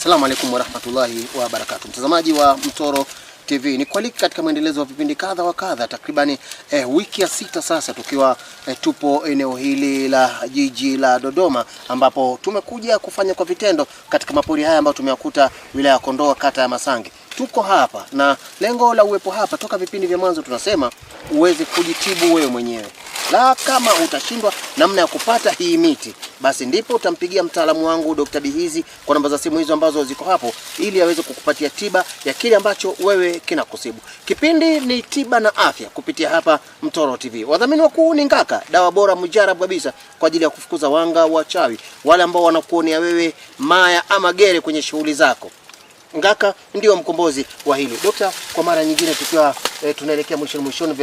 Assalamu alaikum warahmatullahi wabarakatuh. Mtazamaji wa Mtoro TV, ni kualika katika mwendelezo wa vipindi kadha wa kadha. Takribani wiki ya 6 sasa tukiwa tupo eneo hili la jiji la Dodoma, ambapo tumekuja kufanya kwa vitendo katika mapori haya ambayo tumeyakuta wilaya ya Kondoa, kata ya Masangi. Tuko hapa na lengo la uwepo hapa, toka vipindi vya mwanzo tunasema uweze kujitibu wewe mwenyewe. La kama utashindwa namna ya kupata hii miti, basi ndipo utampigia mtaalamu wangu Dr. Bihizi kwa namba za simu hizo ambazo ziko hapo, ili aweze kukupatia tiba ya kile ambacho wewe kinakusibu. Kipindi ni tiba na afya kupitia hapa Mtoro TV. Wadhamini wakuu ni Ngaka, dawa bora mujarabu kabisa kwa ajili ya kufukuza wanga wachawi, wale ambao wanakuonea wewe maya ama gere kwenye shughuli zako. Ngaka ndio mkombozi wa hili. Dokta, kwa mara nyingine tukiwa tunaelekea mwishoni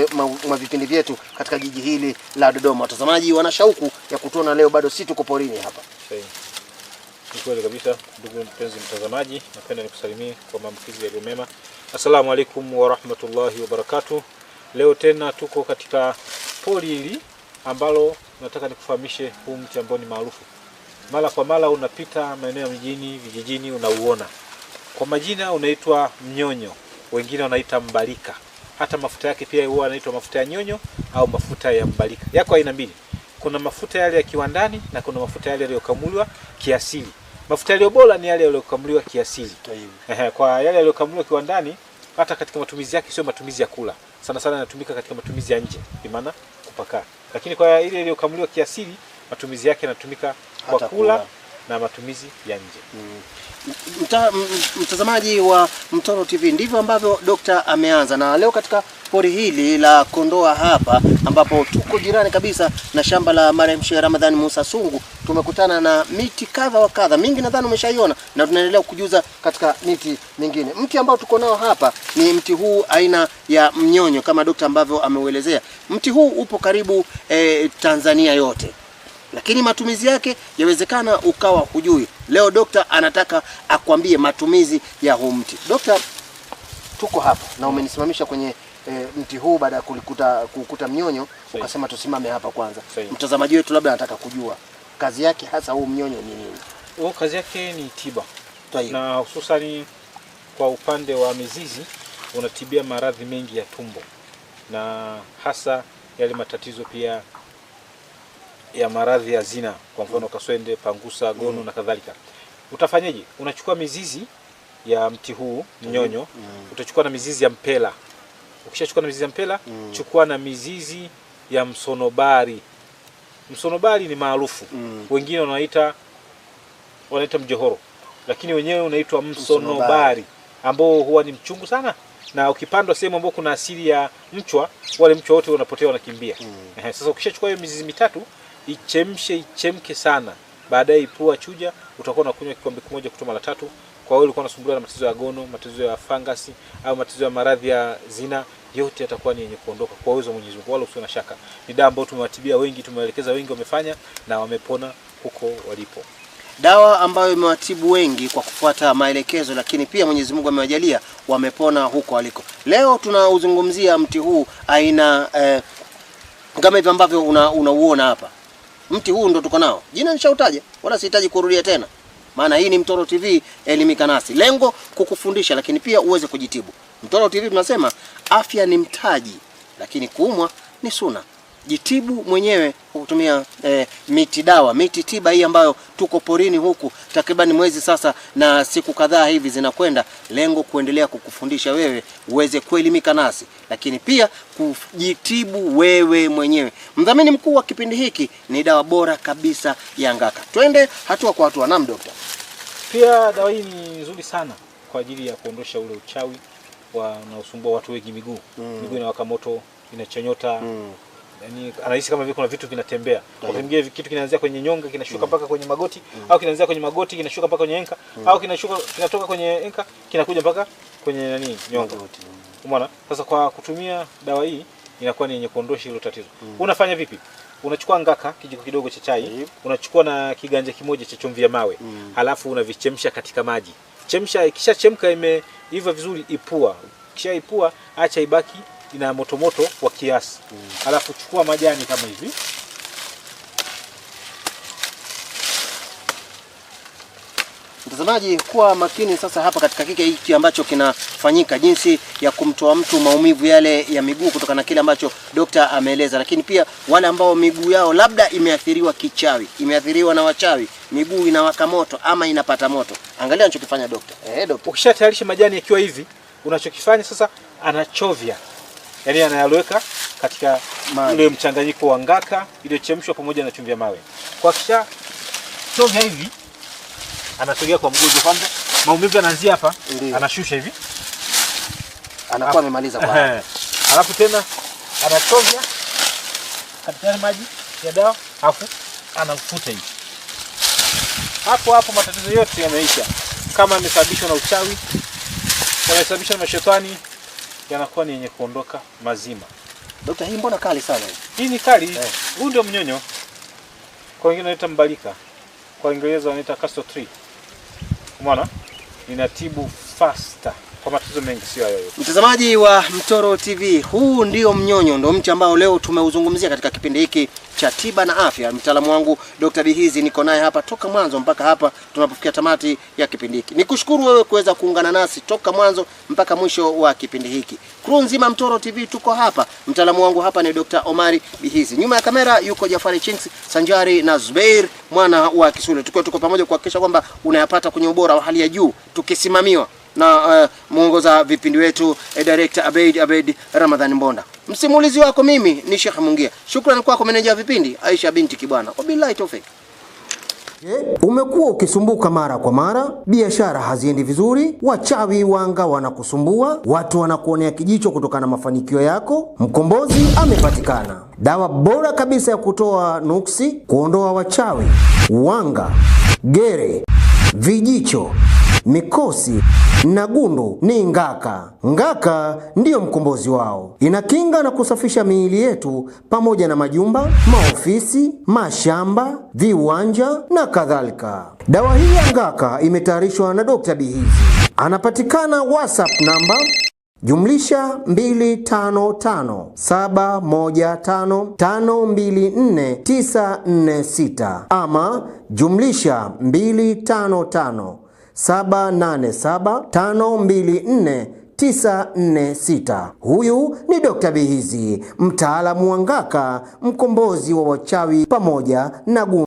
mwa vipindi vyetu katika jiji hili la Dodoma. Watazamaji wana shauku ya kutuona leo, bado si tuko porini hapa. Ni kweli kabisa, ndugu mpenzi mtazamaji, napenda nikusalimie kwa maamkizi yaliyo mema. Assalamu alaikum wa rahmatullahi wa barakatuh. Leo tena tuko katika pori hili ambalo nataka nikufahamishe huu mti ambao ni maarufu. Mara kwa mara unapita maeneo ya mjini, vijijini unauona. Kwa majina unaitwa mnyonyo, wengine wanaita mbalika. Hata mafuta yake pia huwa yanaitwa mafuta ya nyonyo au mafuta ya mbalika. Yako aina mbili. Kuna mafuta yale ya kiwandani na kuna mafuta yale yaliyokamuliwa kiasili. Mafuta yaliyo bora ni yale yaliyokamuliwa kiasili. Kwa yale yaliyokamuliwa kiwandani, hata katika matumizi yake sio matumizi ya kula. Sana sana yanatumika katika matumizi ya nje, kwa maana kupaka. Lakini kwa ile iliyokamuliwa kiasili, matumizi yake yanatumika kwa kula na matumizi ya nje. Mtazamaji wa Mtoro TV, ndivyo ambavyo dokta ameanza. Na leo katika pori hili la Kondoa hapa, ambapo tuko jirani kabisa na shamba la marehemu Sheikh Ramadhani Musa Sungu, tumekutana na miti kadha wa kadha. Mingi nadhani umeshaiona na tunaendelea kujuza katika miti mingine. Mti ambao tuko nao hapa ni mti huu aina ya mnyonyo, kama dokta ambavyo ameuelezea. Mti huu upo karibu Tanzania yote, lakini matumizi yake yawezekana ukawa hujui. Leo dokta anataka akwambie matumizi ya huu mti. Dokta, tuko hapa na umenisimamisha kwenye mti huu baada ya kukuta mnyonyo. Ukasema tusimame hapa kwanza. Mtazamaji wetu labda anataka kujua kazi yake hasa huu mnyonyo ni nini? Kazi yake ni tiba. Na hususani kwa upande wa mizizi unatibia maradhi mengi ya tumbo, na hasa yale matatizo pia ya maradhi ya zina, kwa mfano kaswende, pangusa, gono na kadhalika. Utafanyaje? Unachukua mizizi ya mti huu mnyonyo, utachukua na mizizi ya mpela. Ukishachukua na mizizi ya mpela, chukua na mizizi ya msonobari. Msonobari ni maarufu. Wengine wanaita mjohoro, lakini wenyewe unaitwa msonobari, ambao huwa ni mchungu sana, na ukipandwa sehemu ambapo kuna asili ya mchwa, wale mchwa wote wanapotea, wanakimbia. Sasa ukishachukua hiyo mizizi mitatu, ichemke sana, baadaye ipua, chuja, utakuwa unakunywa kikombe kimoja kutoa mara 3. Kwa hiyo ulikuwa unasumbuliwa na matatizo ya gono, matatizo ya fangasi au matatizo ya maradhi ya zina, yote yatakuwa ni yenye kuondoka kwa uwezo wa Mwenyezi Mungu, wala usio na shaka. Ni dawa ambayo tumewatibia wengi, tumewaelekeza wengi, wamefanya na wamepona huko walipo. Dawa ambayo imewatibu wengi kwa kufuata maelekezo, lakini pia Mwenyezi Mungu amewajalia wamepona huko waliko. Leo tunauzungumzia mti huu aina kama hivi ambavyo unauona hapa. Mti huu ndo tuko nao. Jina nishautaja, wala sihitaji kurudia tena. Maana hii ni Mtoro TV, elimika nasi. Lengo kukufundisha, lakini pia uweze kujitibu. Mtoro TV tunasema afya ni mtaji, lakini kuumwa ni suna. Jitibu mwenyewe kwa kutumia miti dawa, miti tiba hii ambayo tuko porini huku takriban mwezi sasa na siku kadhaa hivi zinakwenda. Lengo kuendelea kukufundisha wewe uweze kuelimika nasi, lakini pia kujitibu wewe mwenyewe. Mdhamini mkuu wa kipindi hiki ni dawa bora kabisa ya Ngaka. Twende hatua kwa hatua. Naam dokta. Pia dawa hii ni nzuri sana kwa ajili ya kuondosha ule uchawi unaosumbua watu wengi miguu. Miguu inawaka moto, inachonyota. Yani anahisi kama vile kuna vitu vinatembea. Kwa mwingine kitu kinaanzia kwenye nyonga kinashuka mpaka kwenye magoti, au kinaanzia kwenye magoti kinashuka mpaka kwenye enka, au kinatoka kwenye enka kinakuja mpaka kwenye nyonga. Umeona? Sasa kwa kutumia dawa hii inakuwa ni yenye kuondosha hilo tatizo. Unafanya vipi? Unachukua Ngaka, kijiko kidogo cha chai, unachukua na kiganja kimoja cha chumvi ya mawe. Halafu unavichemsha katika maji. Chemsha, ikishachemka imeiva vizuri, ipua. Kisha ipua, acha ibaki ina moto wa kiasi. Halafu chukua majani kama hivi. Mtazamaji, kuwa makini sasa hapa katika kike hiki ambacho kinafanyika, jinsi ya kumtoa mtu maumivu yale ya miguu kutokana na kile ambacho dokta ameeleza, lakini pia wale ambao miguu yao labda imeathiriwa kichawi, imeathiriwa na wachawi, miguu inawaka moto ama inapata moto. Angalia anachokifanya dokta. Dokta, ukishatayarisha majani yakiwa hivi, unachokifanya sasa anachovya. Yaani anayaloweka katika ule mchanganyiko wa ngaka iliyochemshwa pamoja na chumvi ya mawe. Kwa kisha chovya hivi, anasogea kwa mgonjwa kwanza. Maumivu yanaanzia hapa, anashusha hivi. Anakuwa amemaliza kwa hapa. Alafu tena anachovya katika maji ya dawa, alafu anafuta hivi. Hapo matatizo yote yameisha. Kama yamesababishwa na uchawi, yamesababishwa na mashetani, yanakuwa ni yenye kuondoka mazima. Dokta, hii mbona kali sana hii? Hii ni kali. Huu ndio mnyonyo. Kwa wengine wanaita mbalika. Kwa Kiingereza wanaita castor tree. Umeona? Inatibu faster kwa matatizo mengi, sio hayo. Mtazamaji wa Mtoro TV, huu ndio mnyonyo, ndio mti ambao leo tumeuzungumzia katika kipindi hiki cha tiba na afya. Mtaalamu wangu Dr. Bihizi niko naye hapa toka mwanzo mpaka hapa tunapofikia tamati ya kipindi hiki. Nikushukuru wewe kuweza kuungana nasi toka mwanzo mpaka mwisho wa kipindi hiki. Crew nzima Mtoro TV tuko hapa. Mtaalamu wangu hapa ni Dr. Omari Bihizi. Nyuma ya kamera yuko Jafari Chinks Sanjari na Zubair mwana wa Kisule. Tuko pamoja kuhakikisha kwamba unayapata kwenye ubora wa hali ya juu, tukisimamiwa na muongoza vipindi wetu director Abeid Ramadhani Mbonda. Msimulizi wako mimi ni Sheikh Mungia. Shukrani kwako meneja vipindi Aisha binti Kibwana. Wabillahi tawfik. Umekuwa ukisumbuka mara kwa mara, biashara haziendi vizuri, wachawi wanga wanakusumbua, watu wanakuonea kijicho kutokana na mafanikio yako? Mkombozi amepatikana. Dawa bora kabisa ya kutoa nuksi, kuondoa wachawi, wanga, gere, vijicho, mikosi na gundu ni ngaka. Ngaka ndiyo mkombozi wao. Inakinga na kusafisha miili yetu pamoja na majumba, maofisi, mashamba, viwanja na kadhalika. Dawa hii ya ngaka imetayarishwa na Dr. Bihizi. Anapatikana WhatsApp namba +25571552496 ama +25578752496. Huyu ni Dr. Bihizi, mtaalamu wa ngaka, mkombozi wa wachawi pamoja na gundu.